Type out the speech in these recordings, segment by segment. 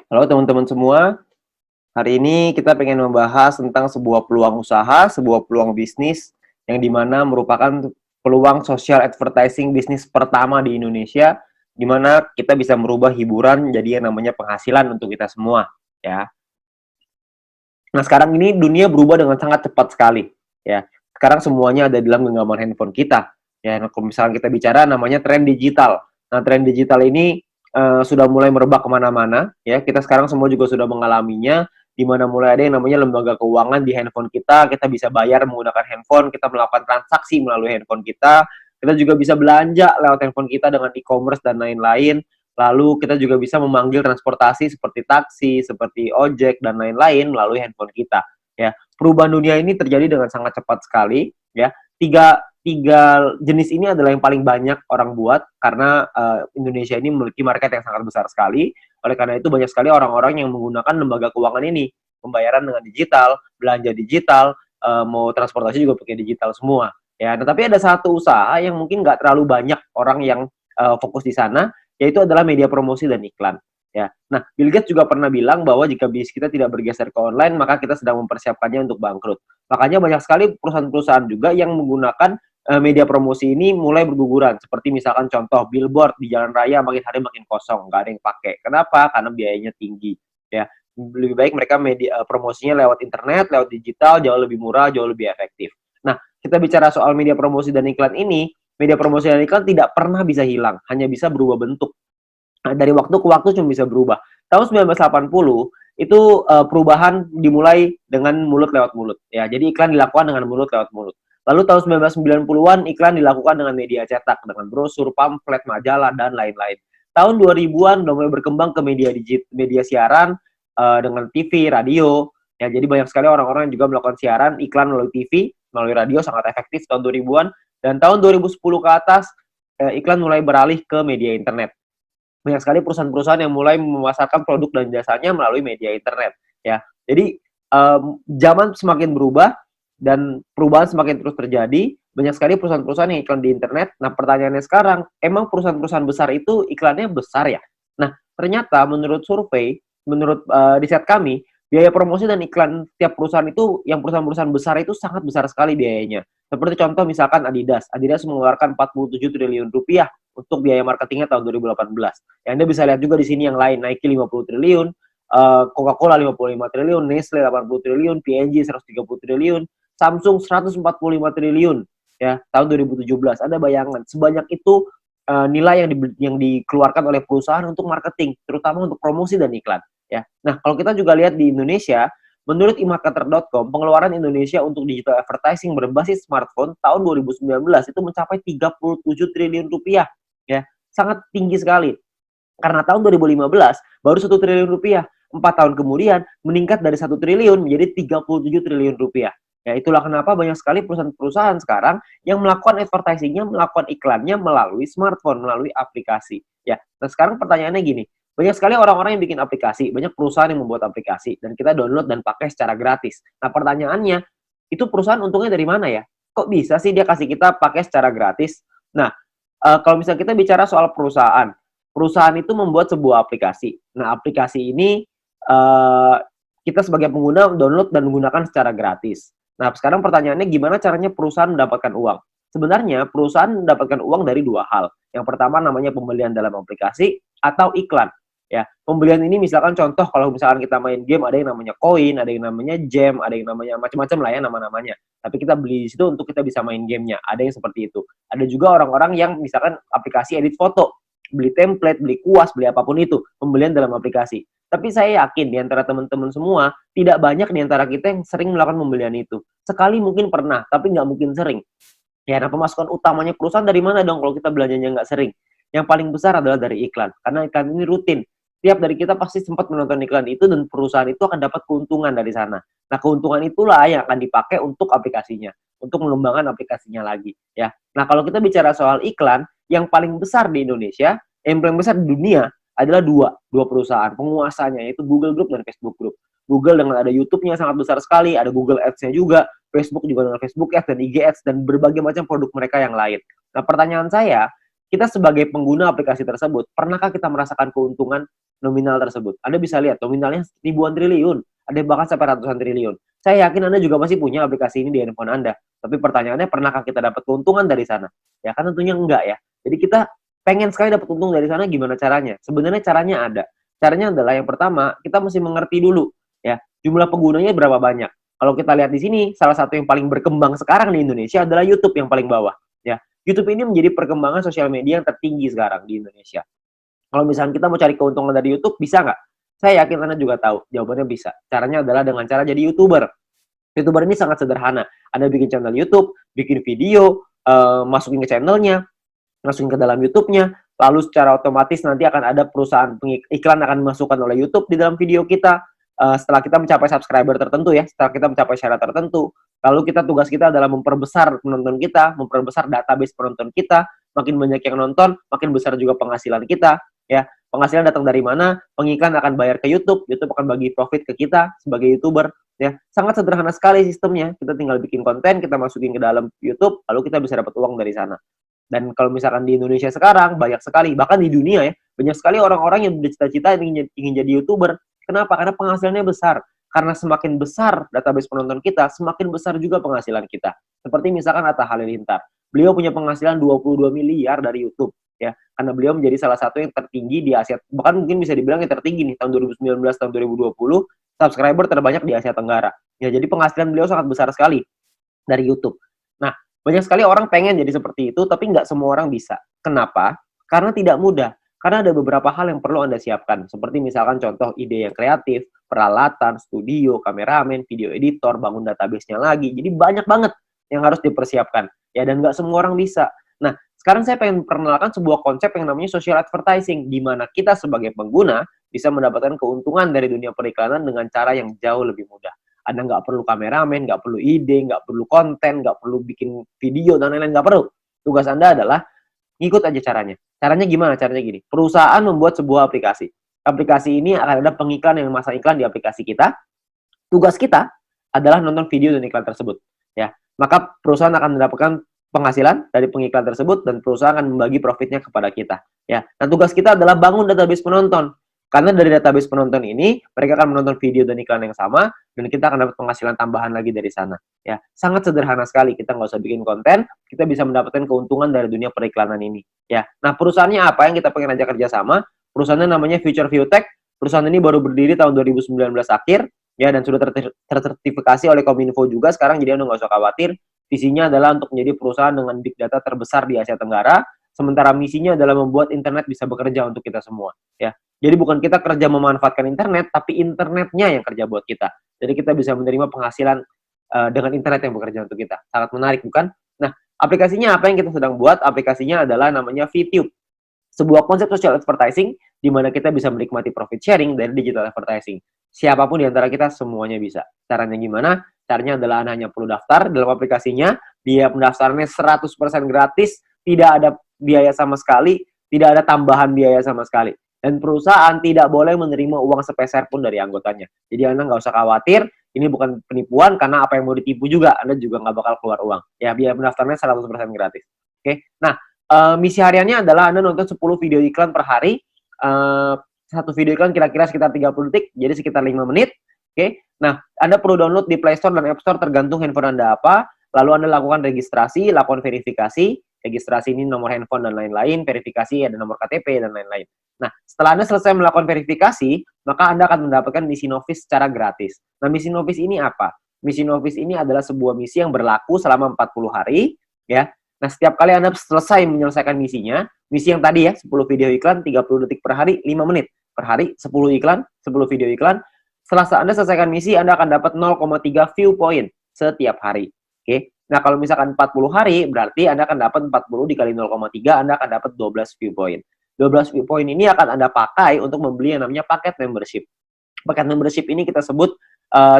Halo teman-teman semua, hari ini kita pengen membahas tentang sebuah peluang usaha, sebuah peluang bisnis yang dimana merupakan peluang social advertising bisnis pertama di Indonesia, di mana kita bisa merubah hiburan jadi yang namanya penghasilan untuk kita semua, ya. Nah, sekarang ini dunia berubah dengan sangat cepat sekali, ya. Sekarang semuanya ada dalam genggaman handphone kita, ya. Nah, kalau misalnya kita bicara namanya tren digital. Nah, tren digital ini sudah mulai merebak kemana-mana, ya. Kita sekarang semua juga sudah mengalaminya, di mana mulai ada yang namanya lembaga keuangan di handphone kita bisa bayar menggunakan handphone, kita melakukan transaksi melalui handphone kita juga bisa belanja lewat handphone kita dengan e-commerce dan lain-lain. Lalu kita juga bisa memanggil transportasi seperti taksi, seperti ojek dan lain-lain melalui handphone kita. Ya, perubahan dunia ini terjadi dengan sangat cepat sekali. Ya, tiga tiga jenis ini adalah yang paling banyak orang buat karena Indonesia ini memiliki market yang sangat besar sekali. Oleh karena itu banyak sekali orang-orang yang menggunakan lembaga keuangan ini, pembayaran dengan digital, belanja digital, mau transportasi juga pakai digital semua. Ya, tetapi ada satu usaha yang mungkin nggak terlalu banyak orang yang fokus di sana, yaitu adalah media promosi dan iklan. Ya. Nah, Bill Gates juga pernah bilang bahwa jika bisnis kita tidak bergeser ke online, maka kita sedang mempersiapkannya untuk bangkrut. Makanya banyak sekali perusahaan-perusahaan juga yang menggunakan media promosi ini mulai berguguran. Seperti misalkan contoh billboard di jalan raya makin hari makin kosong, nggak ada yang pakai. Kenapa? Karena biayanya tinggi. Ya, lebih baik mereka media promosinya lewat internet, lewat digital, jauh lebih murah, jauh lebih efektif. Nah, kita bicara soal media promosi dan iklan ini, media promosi dan iklan tidak pernah bisa hilang, hanya bisa berubah bentuk. Nah, dari waktu ke waktu cuma bisa berubah. Tahun 1980 itu perubahan dimulai dengan mulut lewat mulut. Ya, jadi iklan dilakukan dengan mulut lewat mulut. Lalu tahun 1990-an iklan dilakukan dengan media cetak, dengan brosur, pamflet, majalah dan lain-lain. Tahun 2000-an udah mulai berkembang ke media siaran dengan TV, radio. Ya, jadi banyak sekali orang-orang yang juga melakukan siaran iklan melalui TV, melalui radio sangat efektif tahun 2000-an dan tahun 2010 ke atas iklan mulai beralih ke media internet. Banyak sekali perusahaan-perusahaan yang mulai memasarkan produk dan jasanya melalui media internet, ya. Jadi, zaman semakin berubah dan perubahan semakin terus terjadi, banyak sekali perusahaan-perusahaan yang iklan di internet. Nah, pertanyaannya sekarang, emang perusahaan-perusahaan besar itu iklannya besar ya? Nah, ternyata menurut survei, menurut, riset kami, biaya promosi dan iklan tiap perusahaan itu, yang perusahaan-perusahaan besar itu sangat besar sekali biayanya. Seperti contoh misalkan Adidas. Adidas mengeluarkan 47 triliun rupiah untuk biaya marketingnya tahun 2018. Ya, Anda bisa lihat juga di sini yang lain, Nike 50 triliun, Coca-Cola 55 triliun, Nestle 80 triliun, P&G 130 triliun, Samsung 145 triliun ya tahun 2017. Ada bayangan sebanyak itu nilai yang dikeluarkan oleh perusahaan untuk marketing, terutama untuk promosi dan iklan ya. Nah, kalau kita juga lihat di Indonesia, menurut emarketer.com, pengeluaran Indonesia untuk digital advertising berbasis smartphone tahun 2019 itu mencapai 37 triliun rupiah ya. Sangat tinggi sekali. Karena tahun 2015 baru 1 triliun rupiah. 4 tahun kemudian meningkat dari 1 triliun menjadi 37 triliun rupiah. Ya, itulah kenapa banyak sekali perusahaan-perusahaan sekarang yang melakukan advertisingnya, melakukan iklannya melalui smartphone, melalui aplikasi. Ya, nah sekarang pertanyaannya gini, banyak sekali orang-orang yang bikin aplikasi, banyak perusahaan yang membuat aplikasi, dan kita download dan pakai secara gratis. Nah pertanyaannya, itu perusahaan untungnya dari mana ya? Kok bisa sih dia kasih kita pakai secara gratis? Nah, kalau misalnya kita bicara soal perusahaan, perusahaan itu membuat sebuah aplikasi. Nah, aplikasi ini kita sebagai pengguna download dan menggunakan secara gratis. Nah, sekarang pertanyaannya gimana caranya perusahaan mendapatkan uang? Sebenarnya perusahaan mendapatkan uang dari dua hal. Yang pertama namanya pembelian dalam aplikasi atau iklan. Ya, pembelian ini misalkan contoh kalau misalkan kita main game ada yang namanya koin, ada yang namanya gem, ada yang namanya macam-macam lah ya nama-namanya. Tapi kita beli di situ untuk kita bisa main gamenya. Ada yang seperti itu. Ada juga orang-orang yang misalkan aplikasi edit foto, beli template, beli kuas, beli apapun itu, pembelian dalam aplikasi. Tapi saya yakin di antara teman-teman semua, tidak banyak di antara kita yang sering melakukan pembelian itu. Sekali mungkin pernah, tapi nggak mungkin sering. Ya, nah pemasukan utamanya perusahaan dari mana dong kalau kita belanjanya nggak sering? Yang paling besar adalah dari iklan, karena iklan ini rutin. Tiap dari kita pasti sempat menonton iklan itu dan perusahaan itu akan dapat keuntungan dari sana. Nah, keuntungan itulah yang akan dipakai untuk aplikasinya, untuk mengembangkan aplikasinya lagi. Ya, nah kalau kita bicara soal iklan, yang paling besar di Indonesia, yang paling besar di dunia adalah dua perusahaan penguasanya, yaitu Google Group dan Facebook Group. Google dengan ada YouTube-nya sangat besar sekali, ada Google Ads-nya juga, Facebook juga dengan Facebook Ads dan IG Ads dan berbagai macam produk mereka yang lain. Nah, pertanyaan saya, kita sebagai pengguna aplikasi tersebut, pernahkah kita merasakan keuntungan nominal tersebut? Anda bisa lihat nominalnya ribuan triliun, ada bahkan sampai ratusan triliun. Saya yakin Anda juga pasti punya aplikasi ini di handphone Anda. Tapi pertanyaannya, pernahkah kita dapat keuntungan dari sana? Ya kan tentunya enggak ya. Jadi kita pengen sekali dapat untung dari sana, gimana caranya? Sebenarnya caranya ada. Caranya adalah yang pertama, kita mesti mengerti dulu ya, jumlah penggunanya berapa banyak. Kalau kita lihat di sini, salah satu yang paling berkembang sekarang di Indonesia adalah YouTube yang paling bawah ya. YouTube ini menjadi perkembangan sosial media yang tertinggi sekarang di Indonesia. Kalau misalnya kita mau cari keuntungan dari YouTube, bisa nggak? Saya yakin Anda juga tahu, jawabannya bisa. Caranya adalah dengan cara jadi YouTuber. YouTuber ini sangat sederhana. Anda bikin channel YouTube, bikin video, masukin ke channelnya, masukin ke dalam YouTube-nya, lalu secara otomatis nanti akan ada perusahaan iklan akan dimasukkan oleh YouTube di dalam video kita. Setelah kita mencapai subscriber tertentu ya, setelah kita mencapai syarat tertentu, lalu tugas kita adalah memperbesar penonton kita, memperbesar database penonton kita, makin banyak yang nonton, makin besar juga penghasilan kita, ya. Penghasilan datang dari mana? Pengiklan akan bayar ke YouTube, YouTube akan bagi profit ke kita sebagai YouTuber, ya. Sangat sederhana sekali sistemnya, kita tinggal bikin konten, kita masukin ke dalam YouTube, lalu kita bisa dapat uang dari sana. Dan kalau misalkan di Indonesia sekarang, banyak sekali, bahkan di dunia ya, banyak sekali orang-orang yang bercita-cita ingin jadi YouTuber. Kenapa? Karena penghasilannya besar. Karena semakin besar database penonton kita, semakin besar juga penghasilan kita. Seperti misalkan Atta Halilintar. Beliau punya penghasilan 22 miliar dari YouTube. Ya, karena beliau menjadi salah satu yang tertinggi di Asia. Bahkan mungkin bisa dibilang yang tertinggi nih, tahun 2019, tahun 2020, subscriber terbanyak di Asia Tenggara. Ya, jadi penghasilan beliau sangat besar sekali dari YouTube. Nah, banyak sekali orang pengen jadi seperti itu, tapi nggak semua orang bisa. Kenapa? Karena tidak mudah. Karena ada beberapa hal yang perlu Anda siapkan, seperti misalkan contoh ide yang kreatif, peralatan, studio, kameramen, video editor, bangun database-nya lagi. Jadi banyak banget yang harus dipersiapkan. Ya, dan nggak semua orang bisa. Nah, sekarang saya pengen perkenalkan sebuah konsep yang namanya social advertising, di mana kita sebagai pengguna bisa mendapatkan keuntungan dari dunia periklanan dengan cara yang jauh lebih mudah. Anda nggak perlu kameramen, nggak perlu ide, nggak perlu konten, nggak perlu bikin video, dan lain-lain, nggak perlu. Tugas Anda adalah ngikut aja caranya. Caranya gimana? Caranya gini. Perusahaan membuat sebuah aplikasi. Aplikasi ini akan ada pengiklan yang memasang iklan di aplikasi kita. Tugas kita adalah nonton video dan iklan tersebut. Ya, maka perusahaan akan mendapatkan penghasilan dari pengiklan tersebut dan perusahaan akan membagi profitnya kepada kita. Ya, nah tugas kita adalah bangun database penonton. Karena dari database penonton ini, mereka akan menonton video dan iklan yang sama, dan kita akan dapat penghasilan tambahan lagi dari sana. Ya, sangat sederhana sekali. Kita nggak usah bikin konten, kita bisa mendapatkan keuntungan dari dunia periklanan ini. Ya, nah perusahaannya apa yang kita pengen ajak kerjasama? Perusahaannya namanya Future View Tech. Perusahaan ini baru berdiri tahun 2019 akhir, ya, dan sudah tersertifikasi oleh Kominfo juga sekarang, jadi Anda nggak usah khawatir. Visinya adalah untuk menjadi perusahaan dengan big data terbesar di Asia Tenggara, sementara misinya adalah membuat internet bisa bekerja untuk kita semua. Ya, jadi bukan kita kerja memanfaatkan internet, tapi internetnya yang kerja buat kita. Jadi kita bisa menerima penghasilan dengan internet yang bekerja untuk kita. Sangat menarik, bukan? Nah, aplikasinya apa yang kita sedang buat? Aplikasinya adalah namanya VTube. Sebuah konsep social advertising di mana kita bisa menikmati profit sharing dari digital advertising. Siapapun di antara kita semuanya bisa. Caranya gimana? Caranya adalah Anda hanya perlu daftar dalam aplikasinya. Biaya pendaftarannya 100% gratis, tidak ada biaya sama sekali, tidak ada tambahan biaya sama sekali. Dan perusahaan tidak boleh menerima uang sepeser pun dari anggotanya. Jadi Anda nggak usah khawatir, ini bukan penipuan, karena apa yang mau ditipu juga, Anda juga nggak bakal keluar uang. Ya, biaya pendaftarannya 100% gratis. Oke, nah, misi hariannya adalah Anda nonton 10 video iklan per hari. Satu video iklan kira-kira sekitar 30 detik, jadi sekitar 5 menit. Oke, nah, Anda perlu download di Play Store dan App Store tergantung handphone Anda apa. Lalu Anda lakukan registrasi, lakukan verifikasi. Registrasi ini nomor handphone dan lain-lain, verifikasi ada nomor KTP dan lain-lain. Nah, setelah Anda selesai melakukan verifikasi, maka Anda akan mendapatkan misi novis secara gratis. Nah, misi novis ini apa? Misi novis ini adalah sebuah misi yang berlaku selama 40 hari, ya. Nah, setiap kali Anda selesai menyelesaikan misinya, misi yang tadi ya, 10 video iklan, 30 detik per hari, 5 menit per hari, 10 iklan, 10 video iklan. Setelah Anda selesaikan misi, Anda akan dapat 0,3 view point setiap hari. Oke. Nah, kalau misalkan 40 hari, berarti Anda akan dapat 40 dikali 0,3, Anda akan dapat 12 view point. 12 view point ini akan Anda pakai untuk membeli yang namanya paket membership. Paket membership ini kita sebut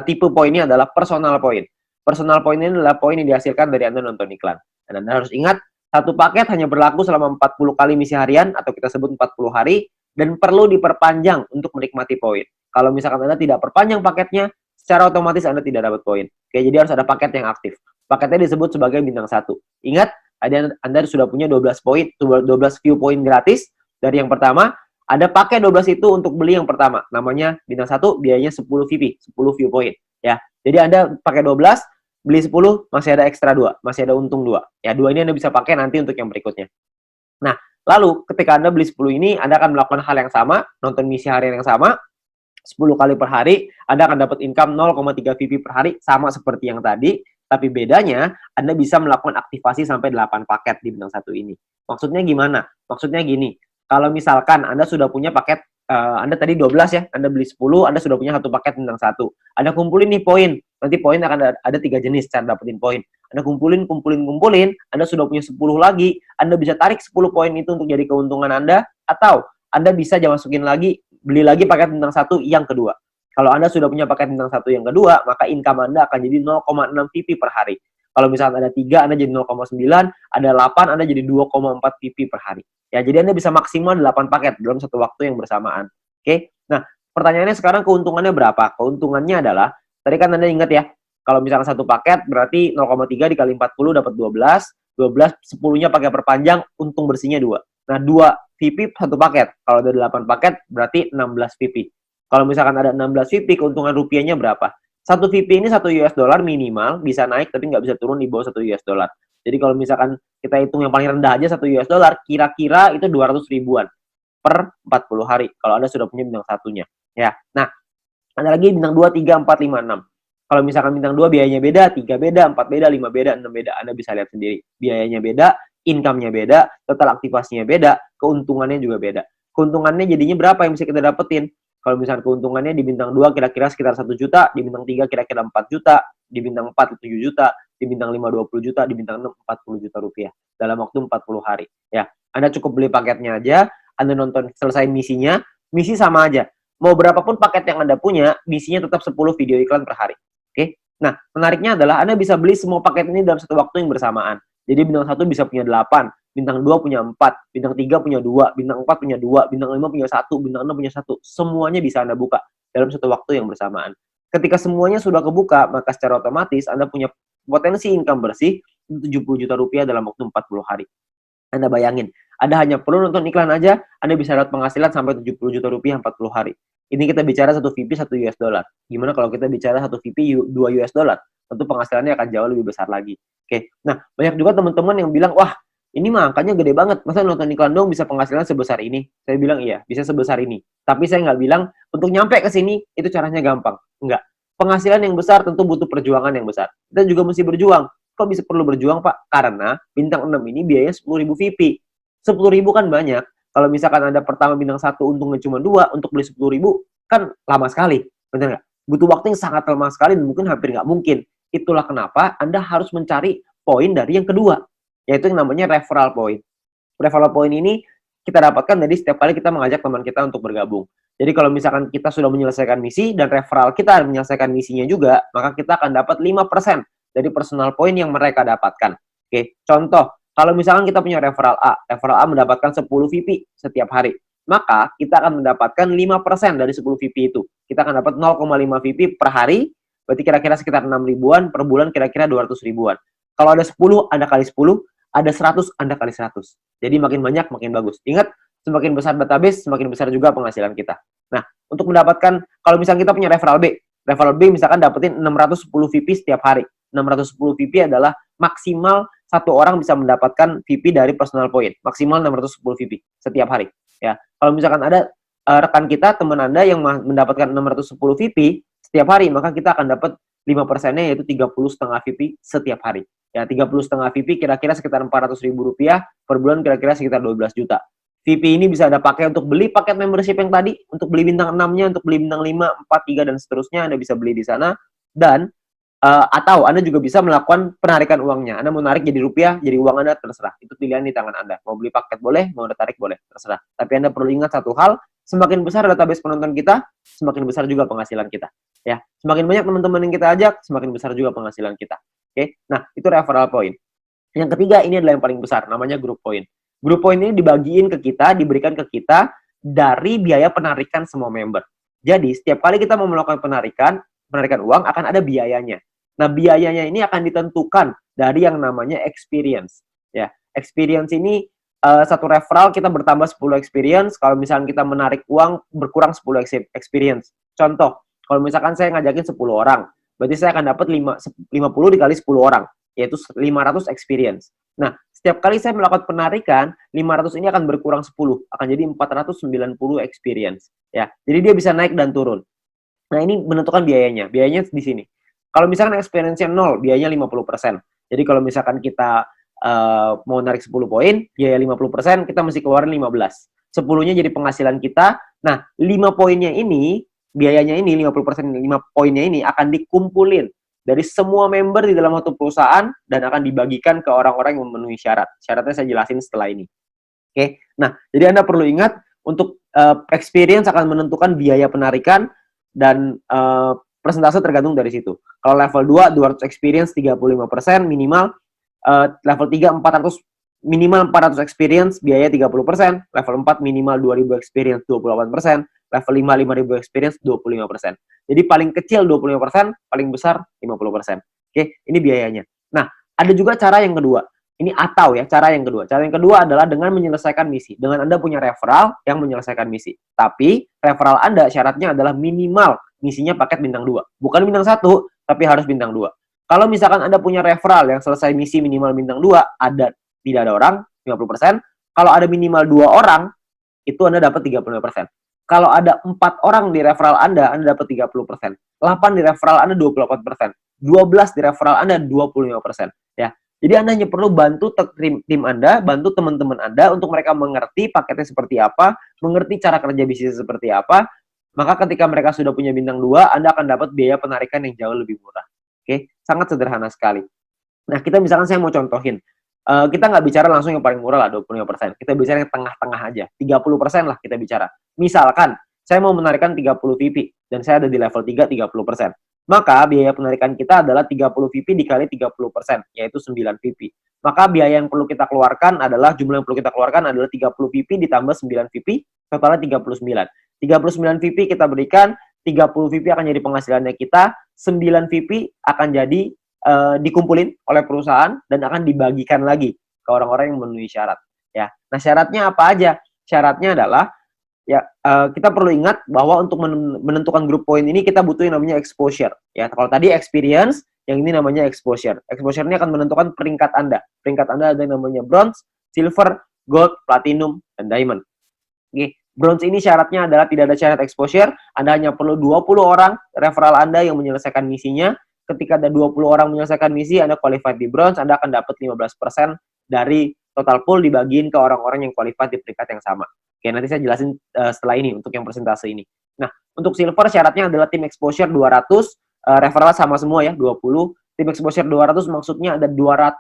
tipe poinnya adalah personal point. Personal point ini adalah poin yang dihasilkan dari Anda nonton iklan. Dan Anda harus ingat, satu paket hanya berlaku selama 40 kali misi harian, atau kita sebut 40 hari, dan perlu diperpanjang untuk menikmati poin. Kalau misalkan Anda tidak perpanjang paketnya, secara otomatis Anda tidak dapat poin. Oke, jadi harus ada paket yang aktif. Paketnya disebut sebagai bintang 1. Ingat, Anda sudah punya 12 poin, 12 view point gratis dari yang pertama. Anda pakai 12 itu untuk beli yang pertama. Namanya bintang 1, biayanya 10 VP, 10 view point. Ya. Jadi Anda pakai 12, beli 10, masih ada ekstra 2, masih ada untung 2. Ya, 2 ini Anda bisa pakai nanti untuk yang berikutnya. Nah, lalu ketika Anda beli 10 ini, Anda akan melakukan hal yang sama, nonton misi harian yang sama, 10 kali per hari, Anda akan dapat income 0,3 VP per hari, sama seperti yang tadi, tapi bedanya, Anda bisa melakukan aktivasi sampai 8 paket di bintang 1 ini. Maksudnya gimana? Maksudnya gini, kalau misalkan Anda sudah punya paket, Anda tadi 12 ya, Anda beli 10, Anda sudah punya 1 paket bintang 1. Anda kumpulin nih poin, nanti poin akan ada 3 jenis cara dapetin poin. Anda kumpulin, Anda sudah punya 10 lagi, Anda bisa tarik 10 poin itu untuk jadi keuntungan Anda, atau Anda bisa masukin lagi, beli lagi paket bintang 1 yang kedua. Kalau Anda sudah punya paket bintang 1 yang kedua, maka income Anda akan jadi 0,6 VP per hari. Kalau misalnya ada 3, Anda jadi 0,9, ada 8, Anda jadi 2,4 VP per hari. Ya, jadi Anda bisa maksimal 8 paket dalam satu waktu yang bersamaan. Oke? Nah, pertanyaannya sekarang keuntungannya berapa? Keuntungannya adalah, tadi kan Anda ingat ya, kalau misalnya satu paket berarti 0,3 dikali 40 dapat 12, 10-nya pakai perpanjang, untung bersihnya 2. Nah, 2 VP satu paket. Kalau ada 8 paket berarti 16 VP. Kalau misalkan ada 16 VP, keuntungan rupiahnya berapa? Satu VP ini 1 US dollar minimal, bisa naik tapi nggak bisa turun di bawah 1 US dollar. Jadi kalau misalkan kita hitung yang paling rendah aja 1 US dollar, kira-kira itu 200 ribuan per 40 hari kalau Anda sudah punya bintang satunya. Ya. Nah, ada lagi bintang 2, 3, 4, 5, 6. Kalau misalkan bintang 2 biayanya beda, 3 beda, 4 beda, 5 beda, 6 beda. Anda bisa lihat sendiri. Biayanya beda, income-nya beda, total aktivasinya beda, keuntungannya juga beda. Keuntungannya jadinya berapa yang bisa kita dapetin? Kalau misalkan keuntungannya di bintang 2 kira-kira sekitar 1 juta, di bintang 3 kira-kira 4 juta, di bintang 4 7 juta, di bintang 5 20 juta, di bintang 6 40 juta rupiah dalam waktu 40 hari. Ya, Anda cukup beli paketnya aja, Anda nonton selesai misinya, misi sama aja. Mau berapapun paket yang Anda punya, misinya tetap 10 video iklan per hari. Oke? Nah, menariknya adalah Anda bisa beli semua paket ini dalam satu waktu yang bersamaan. Jadi bintang 1 bisa punya 8, bintang 2 punya 4, bintang 3 punya 2, bintang 4 punya 2, bintang 5 punya 1, bintang 6 punya 1. Semuanya bisa Anda buka dalam satu waktu yang bersamaan. Ketika semuanya sudah kebuka, maka secara otomatis Anda punya potensi income bersih 70 juta rupiah dalam waktu 40 hari. Anda bayangin, Anda hanya perlu nonton iklan aja, Anda bisa dapat penghasilan sampai 70 juta rupiah 40 hari. Ini kita bicara 1 VP 1 US dollar. Gimana kalau kita bicara 1 VP 2 US dollar? Tentu penghasilannya akan jauh lebih besar lagi. Oke. Nah, banyak juga teman-teman yang bilang, wah, ini mah angkanya gede banget. Masa nonton iklan dong bisa penghasilan sebesar ini? Saya bilang, iya, bisa sebesar ini. Tapi saya nggak bilang, untuk nyampe ke sini, itu caranya gampang. Enggak. Penghasilan yang besar tentu butuh perjuangan yang besar. Kita juga mesti berjuang. Kok bisa perlu berjuang, Pak? Karena bintang 6 ini biayanya 10.000 VP. 10.000 kan banyak. Kalau misalkan Anda pertama bintang 1 untungnya cuma 2, untuk beli 10.000 kan lama sekali. Benar nggak? Butuh waktu yang sangat lama sekali dan mungkin hampir nggak mungkin. Itulah kenapa Anda harus mencari poin dari yang kedua, yaitu yang namanya referral point. Referral point ini kita dapatkan dari setiap kali kita mengajak teman kita untuk bergabung. Jadi kalau misalkan kita sudah menyelesaikan misi dan referral kita menyelesaikan misinya juga, maka kita akan dapat 5% dari personal point yang mereka dapatkan. Oke, contoh, kalau misalkan kita punya referral A mendapatkan 10 VP setiap hari, maka kita akan mendapatkan 5% dari 10 VP itu. Kita akan dapat 0,5 VP per hari, berarti kira-kira sekitar 6 ribuan, per bulan kira-kira 200 ribuan. Kalau ada 10, Anda kali 10, ada 100, Anda kali 100. Jadi makin banyak, makin bagus. Ingat, semakin besar database, semakin besar juga penghasilan kita. Nah, untuk mendapatkan, kalau misalnya kita punya referral B misalkan dapetin 610 VP setiap hari. 610 VP adalah maksimal satu orang bisa mendapatkan VP dari personal point. Maksimal 610 VP setiap hari. Ya, kalau misalkan ada rekan kita, teman Anda yang mendapatkan 610 VP setiap hari, maka kita akan dapat 5%-nya yaitu 30,5 VP setiap hari. Ya, 30,5 VP kira-kira sekitar 400 ribu rupiah, per bulan kira-kira sekitar 12 juta. VP ini bisa Anda pakai untuk beli paket membership yang tadi, untuk beli bintang 6-nya, untuk beli bintang 5, 4, 3, dan seterusnya, Anda bisa beli di sana. Dan, atau Anda juga bisa melakukan penarikan uangnya. Anda mau narik jadi rupiah, jadi uang Anda, terserah. Itu pilihan di tangan Anda. Mau beli paket boleh, mau Anda tarik boleh, terserah. Tapi Anda perlu ingat satu hal, semakin besar database penonton kita, semakin besar juga penghasilan kita. Ya, semakin banyak teman-teman yang kita ajak, semakin besar juga penghasilan kita. Oke, nah itu referral point. Yang ketiga, ini adalah yang paling besar, namanya group point. Group point ini dibagiin ke kita, diberikan ke kita dari biaya penarikan semua member. Jadi, setiap kali kita mau melakukan penarikan uang akan ada biayanya. Nah, biayanya ini akan ditentukan dari yang namanya experience. Ya, experience ini satu referral kita bertambah 10 experience. Kalau misalkan kita menarik uang berkurang 10 experience. Contoh, kalau misalkan saya ngajakin 10 orang, berarti saya akan dapat 50 dikali 10 orang, yaitu 500 experience. Nah, setiap kali saya melakukan penarikan, 500 ini akan berkurang 10, akan jadi 490 experience. Ya, jadi dia bisa naik dan turun. Nah, ini menentukan biayanya. Biayanya di sini. Kalau misalkan experience-nya 0, biayanya 50%. Jadi kalau misalkan kita mau narik 10 poin, biaya 50%, kita mesti keluarin 15. 10-nya jadi penghasilan kita. Nah, 5 poinnya ini, biayanya ini, 50%, 5 poinnya ini akan dikumpulin dari semua member di dalam satu perusahaan dan akan dibagikan ke orang-orang yang memenuhi syarat. Syaratnya saya jelasin setelah ini. Oke. Nah, jadi Anda perlu ingat untuk experience akan menentukan biaya penarikan dan persentase tergantung dari situ. Kalau level 2, 200 experience 35% minimal. Level 3, 400 minimal 400 experience, biaya 30%. Level 4 minimal 2000 experience, 28%. Level 5, 5000 experience, 25%. Jadi paling kecil 25%, paling besar 50%. Oke, ini biayanya. Nah, ada juga cara yang kedua. Ini atau ya, cara yang kedua. Cara yang kedua adalah dengan menyelesaikan misi. Dengan Anda punya referral yang menyelesaikan misi. Tapi, referral Anda syaratnya adalah minimal misinya paket bintang 2. Bukan bintang 1, tapi harus bintang 2. Kalau misalkan Anda punya referral yang selesai misi minimal bintang 2, tidak ada orang, 50%. Kalau ada minimal 2 orang, itu Anda dapat 35%. Kalau ada 4 orang di referral Anda dapat 30%. 8 di referral Anda, 28%. 12 di referral Anda, 25%. Ya. Jadi Anda hanya perlu bantu tim Anda, bantu teman-teman Anda untuk mereka mengerti paketnya seperti apa, mengerti cara kerja bisnis seperti apa. Maka ketika mereka sudah punya bintang 2, Anda akan dapat biaya penarikan yang jauh lebih murah. Oke, sangat sederhana sekali. Nah, kita misalkan saya mau contohin. Kita nggak bicara langsung yang paling murah lah, 25%. Kita bicara yang tengah-tengah aja. 30% lah kita bicara. Misalkan, saya mau menarikan 30 VP, dan saya ada di level 3, 30%. Maka, biaya penarikan kita adalah 30 VP dikali 30%, yaitu 9 VP. Maka, biaya yang perlu kita keluarkan adalah, jumlah yang perlu kita keluarkan adalah 30 VP ditambah 9 VP, totalnya 39. 39 VP kita berikan, 30 VP akan jadi penghasilannya kita, 9 VP akan jadi dikumpulin oleh perusahaan dan akan dibagikan lagi ke orang-orang yang memenuhi syarat. Ya, nah syaratnya apa aja? Syaratnya adalah ya kita perlu ingat bahwa untuk menentukan grup poin ini kita butuh yang namanya exposure. Ya, kalau tadi experience, yang ini namanya exposure. Exposure ini akan menentukan peringkat Anda. Peringkat Anda ada yang namanya bronze, silver, gold, platinum, dan diamond. Oke. Bronze ini syaratnya adalah tidak ada syarat exposure, Anda hanya perlu 20 orang referral Anda yang menyelesaikan misinya. Ketika ada 20 orang menyelesaikan misi, Anda qualified di bronze, Anda akan dapat 15% dari total pool dibagiin ke orang-orang yang qualified di peringkat yang sama. Oke, nanti saya jelasin setelah ini untuk yang persentase ini. Nah, untuk silver syaratnya adalah tim exposure 200, referral sama semua ya, 20. Tim exposure 200 maksudnya ada 200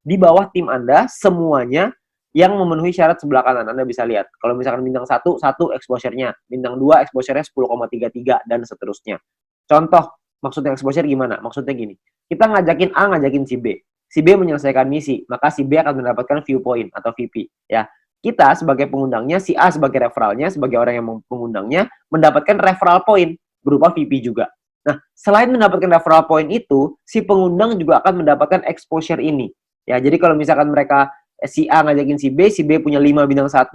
di bawah tim Anda semuanya yang memenuhi syarat sebelah kanan. Anda bisa lihat. Kalau misalkan bintang 1 exposure-nya, bintang 2 exposure-nya 10,33 dan seterusnya. Contoh, maksudnya exposure gimana? Maksudnya gini, kita ngajakin A, ngajakin si B. Si B menyelesaikan misi, maka si B akan mendapatkan viewpoint atau VP. Ya, kita sebagai pengundangnya, si A sebagai referralnya, sebagai orang yang mengundangnya, mendapatkan referral point berupa VP juga. Nah, selain mendapatkan referral point itu, si pengundang juga akan mendapatkan exposure ini. Ya, jadi kalau misalkan mereka si A ngajakin si B punya 5 bintang 1,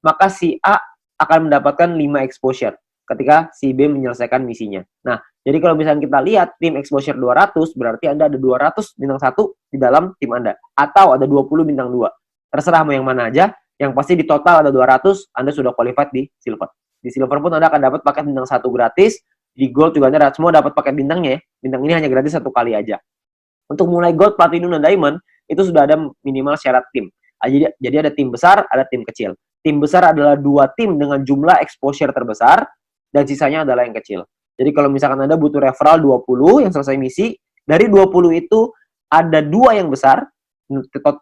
maka si A akan mendapatkan 5 exposure ketika si B menyelesaikan misinya. Nah, jadi kalau misalnya kita lihat tim exposure 200, berarti Anda ada 200 bintang 1 di dalam tim Anda. Atau ada 20 bintang 2. Terserah mau yang mana aja, yang pasti di total ada 200, Anda sudah qualified di silver. Di silver pun Anda akan dapat paket bintang 1 gratis, di gold juga Anda semua dapat paket bintangnya ya. Bintang ini hanya gratis 1 kali aja. Untuk mulai gold, platinum, dan diamond, itu sudah ada minimal syarat tim. Jadi ada tim besar, ada tim kecil. Tim besar adalah 2 tim dengan jumlah exposure terbesar, dan sisanya adalah yang kecil. Jadi kalau misalkan Anda butuh referral 20 yang selesai misi, dari 20 itu ada 2 yang besar,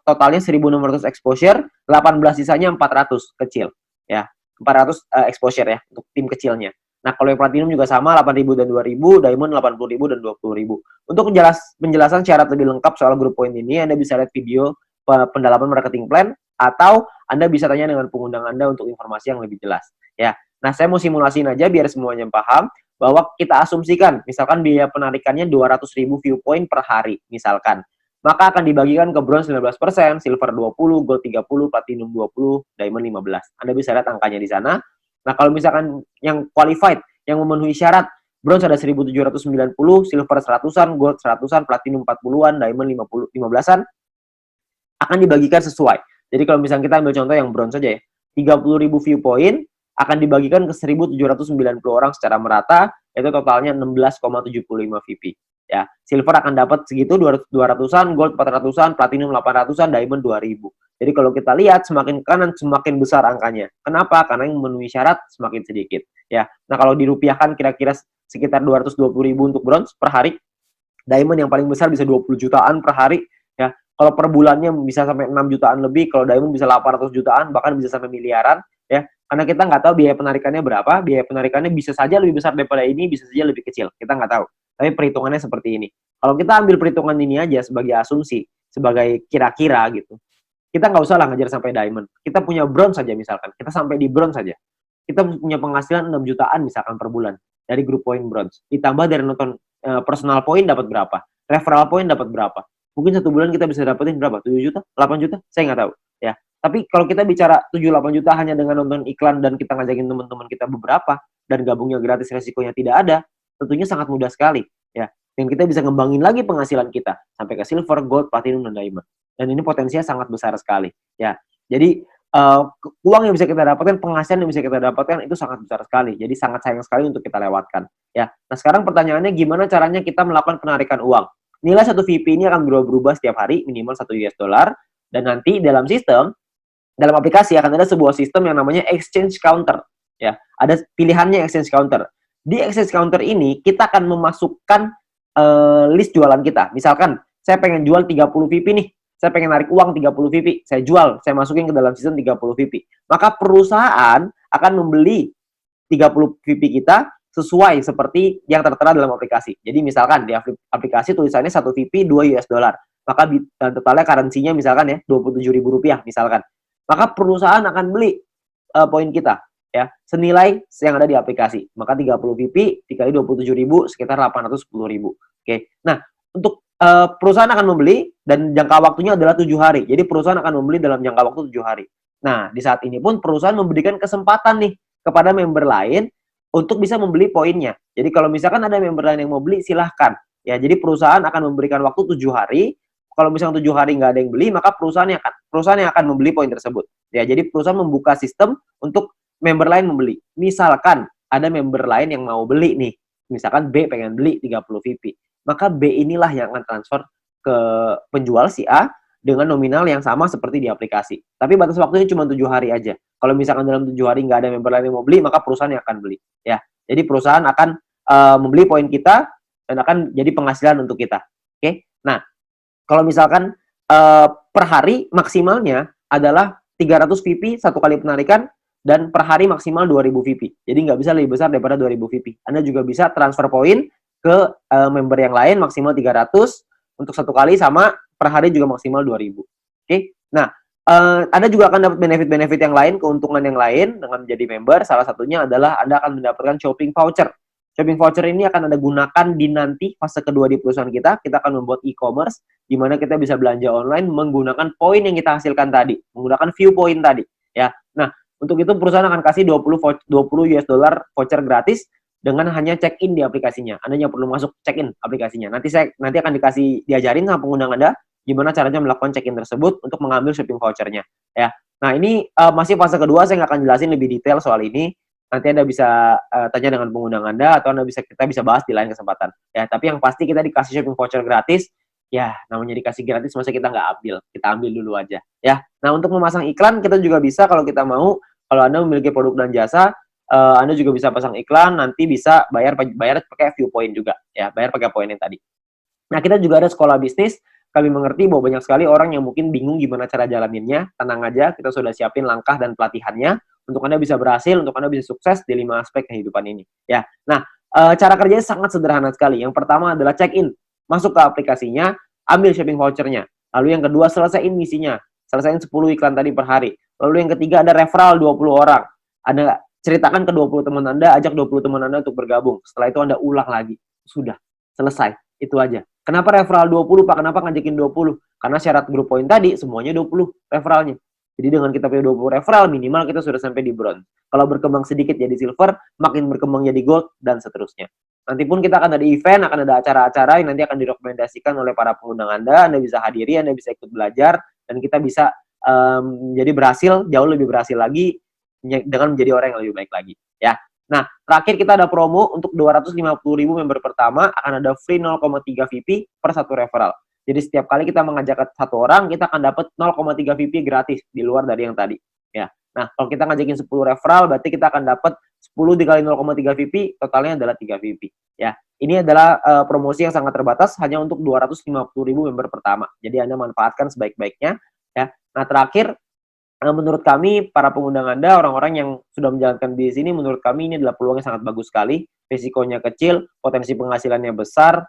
totalnya 1.600 exposure, 18 sisanya 400 kecil. Ya, 400 exposure ya, untuk tim kecilnya. Nah, kalau yang platinum juga sama, 8.000 dan 2.000, diamond 80.000 dan 20.000. Untuk penjelasan syarat lebih lengkap soal grup poin ini, Anda bisa lihat video pendalaman marketing plan, atau Anda bisa tanya dengan pengundang Anda untuk informasi yang lebih jelas. Ya, nah saya mau simulasiin aja biar semuanya paham, bahwa kita asumsikan, misalkan biaya penarikannya 200.000 viewpoint per hari, misalkan. maka akan dibagikan ke bronze 19%, silver 20, gold 30, platinum 20, diamond 15. Anda bisa lihat angkanya di sana. Nah, kalau misalkan yang qualified, yang memenuhi syarat, bronze ada 1790, silver 100-an, gold 100-an, platinum 40-an, diamond 15-an, akan dibagikan sesuai. Jadi kalau misalnya kita ambil contoh yang bronze saja ya, 30.000 viewpoint akan dibagikan ke 1.790 orang secara merata, itu totalnya 16,75 VP. Ya, silver akan dapat segitu 200-an, gold 400-an, platinum 800-an, diamond 2.000. Jadi kalau kita lihat semakin kanan semakin besar angkanya. Kenapa? Karena yang memenuhi syarat semakin sedikit. Ya, nah kalau dirupiahkan kira-kira sekitar 220.000 untuk bronze per hari. Diamond yang paling besar bisa 20 jutaan per hari. Ya, kalau per bulannya bisa sampai 6 jutaan lebih, kalau diamond bisa 800 jutaan, bahkan bisa sampai miliaran. Ya, karena kita nggak tahu biaya penarikannya berapa. Biaya penarikannya bisa saja lebih besar daripada ini, bisa saja lebih kecil. Kita nggak tahu. Tapi perhitungannya seperti ini. Kalau kita ambil perhitungan ini aja sebagai asumsi, sebagai kira-kira gitu, kita nggak usah lah ngejar sampai diamond. Kita punya bronze saja misalkan. Kita sampai di bronze saja. Kita punya penghasilan 6 jutaan misalkan per bulan dari grup poin bronze. Ditambah dari nonton personal point dapat berapa? Referral point dapat berapa? Mungkin satu bulan kita bisa dapetin berapa? 7 juta? 8 juta? Saya nggak tahu. Ya. Tapi kalau kita bicara 7-8 juta hanya dengan nonton iklan dan kita ngajakin teman-teman kita beberapa dan gabungnya gratis, resikonya tidak ada, tentunya sangat mudah sekali. Ya. Dan kita bisa ngembangin lagi penghasilan kita sampai ke silver, gold, platinum, dan diamond. Dan ini potensinya sangat besar sekali. Ya. Jadi uang yang bisa kita dapatkan, penghasilan yang bisa kita dapatkan itu sangat besar sekali. Jadi sangat sayang sekali untuk kita lewatkan. Ya. Nah sekarang pertanyaannya gimana caranya kita melakukan penarikan uang? Nilai satu VP ini akan berubah-ubah setiap hari minimal 1 US dollar. Dan nanti dalam sistem, dalam aplikasi akan ada sebuah sistem yang namanya exchange counter. Ya, ada pilihannya exchange counter. Di exchange counter ini kita akan memasukkan list jualan kita. Misalkan saya pengen jual 30 VP nih. Saya pengen narik uang 30 VP. Saya jual, saya masukin ke dalam sistem 30 VP. Maka perusahaan akan membeli 30 VP kita sesuai seperti yang tertera dalam aplikasi. Jadi misalkan di aplikasi tulisannya 1 VP 2 US dollar. Maka totalnya currency-nya misalkan ya Rp27.000 misalkan. Maka perusahaan akan beli poin kita ya senilai yang ada di aplikasi. Maka 30 VP dikali 27.000 sekitar 810.000. Oke. Nah, untuk perusahaan akan membeli dan jangka waktunya adalah 7 hari. Jadi perusahaan akan membeli dalam jangka waktu 7 hari. Nah, di saat ini pun perusahaan memberikan kesempatan nih kepada member lain untuk bisa membeli poinnya. Jadi kalau misalkan ada member lain yang mau beli, silahkan. Ya, jadi perusahaan akan memberikan waktu 7 hari. Kalau misalnya 7 hari nggak ada yang beli, maka perusahaan yang akan membeli poin tersebut. Ya, jadi perusahaan membuka sistem untuk member lain membeli. Misalkan ada member lain yang mau beli nih. Misalkan B pengen beli 30 VP. Maka B inilah yang akan transfer ke penjual si A dengan nominal yang sama seperti di aplikasi. Tapi batas waktunya cuma 7 hari aja. Kalau misalkan dalam 7 hari nggak ada member lain yang mau beli, maka perusahaan yang akan beli. Ya, jadi perusahaan akan membeli poin kita dan akan jadi penghasilan untuk kita. Oke? Nah, kalau misalkan per hari maksimalnya adalah 300 VP satu kali penarikan dan per hari maksimal 2.000 VP. Jadi nggak bisa lebih besar daripada 2.000 VP. Anda juga bisa transfer poin ke member yang lain maksimal 300 untuk satu kali sama per hari juga maksimal 2.000. Oke? Nah, Anda juga akan dapat benefit-benefit yang lain, keuntungan yang lain dengan menjadi member. Salah satunya adalah Anda akan mendapatkan shopping voucher. Shopping voucher ini akan Anda gunakan di nanti fase kedua di perusahaan kita. Kita akan membuat e-commerce, di mana kita bisa belanja online menggunakan poin yang kita hasilkan tadi, menggunakan view point tadi. Ya, nah untuk itu perusahaan akan kasih 20 US dollar voucher gratis dengan hanya check-in di aplikasinya. Anda hanya perlu masuk check-in aplikasinya. Nanti akan diajarin sama pengguna Anda gimana caranya melakukan check-in tersebut untuk mengambil shopping vouchernya. Ya, nah ini masih fase kedua. Saya nggak akan jelasin lebih detail soal ini. Nanti Anda bisa tanya dengan pengundang Anda atau kita bisa bahas di lain kesempatan. Ya, tapi yang pasti kita dikasih shopping voucher gratis. Ya, namanya dikasih gratis, masa kita nggak ambil? Kita ambil dulu aja. Ya, nah untuk memasang iklan kita juga bisa kalau kita mau. Kalau Anda memiliki produk dan jasa, Anda juga bisa pasang iklan. Nanti bisa bayar pakai view point juga. Ya, bayar pakai poin yang tadi. Nah, kita juga ada sekolah bisnis. Kami mengerti bahwa banyak sekali orang yang mungkin bingung gimana cara jalaninnya. Tenang aja, kita sudah siapin langkah dan pelatihannya untuk Anda bisa berhasil, untuk Anda bisa sukses di 5 aspek kehidupan ini. Ya, nah cara kerjanya sangat sederhana sekali. Yang pertama adalah check-in, masuk ke aplikasinya, ambil shopping vouchernya. Lalu yang kedua selesaiin misinya, selesaiin 10 iklan tadi per hari. Lalu yang ketiga ada referral 20 orang. Anda ceritakan ke 20 teman Anda, ajak 20 teman Anda untuk bergabung. Setelah itu Anda ulang lagi, sudah selesai. Itu aja. Kenapa referral 20, Pak? Kenapa ngajakin 20? Karena syarat grup poin tadi semuanya 20 referralnya. Jadi dengan kita punya 20 referral, minimal kita sudah sampai di bronze. Kalau berkembang sedikit jadi silver, makin berkembang jadi gold, dan seterusnya. Nanti pun kita akan ada event, akan ada acara-acara yang nanti akan direkomendasikan oleh para pengundang Anda bisa hadiri, Anda bisa ikut belajar, dan kita bisa jadi berhasil, jauh lebih berhasil lagi, dengan menjadi orang yang lebih baik lagi. Ya. Nah, terakhir kita ada promo untuk 250.000 member pertama, akan ada free 0,3 VP per satu referral. Jadi setiap kali kita mengajak satu orang, kita akan dapat 0,3 VP gratis di luar dari yang tadi. Ya. Nah, kalau kita ngajakin 10 referral, berarti kita akan dapat 10 dikali 0,3 VP, totalnya adalah 3 VP. Ya. Ini adalah promosi yang sangat terbatas, hanya untuk 250.000 member pertama. Jadi Anda manfaatkan sebaik-baiknya. Ya. Nah, terakhir, menurut kami, para pengundang Anda, orang-orang yang sudah menjalankan bisnis ini, menurut kami ini adalah peluang yang sangat bagus sekali. Risikonya kecil, potensi penghasilannya besar,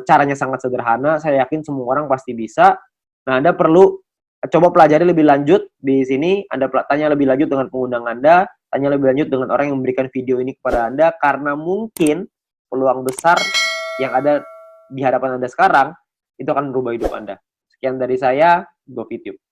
caranya sangat sederhana. Saya yakin semua orang pasti bisa. Nah, Anda perlu coba pelajari lebih lanjut di sini. Anda tanya lebih lanjut dengan pengundang Anda, tanya lebih lanjut dengan orang yang memberikan video ini kepada Anda, karena mungkin peluang besar yang ada di hadapan Anda sekarang, itu akan merubah hidup Anda. Sekian dari saya, GoFitube.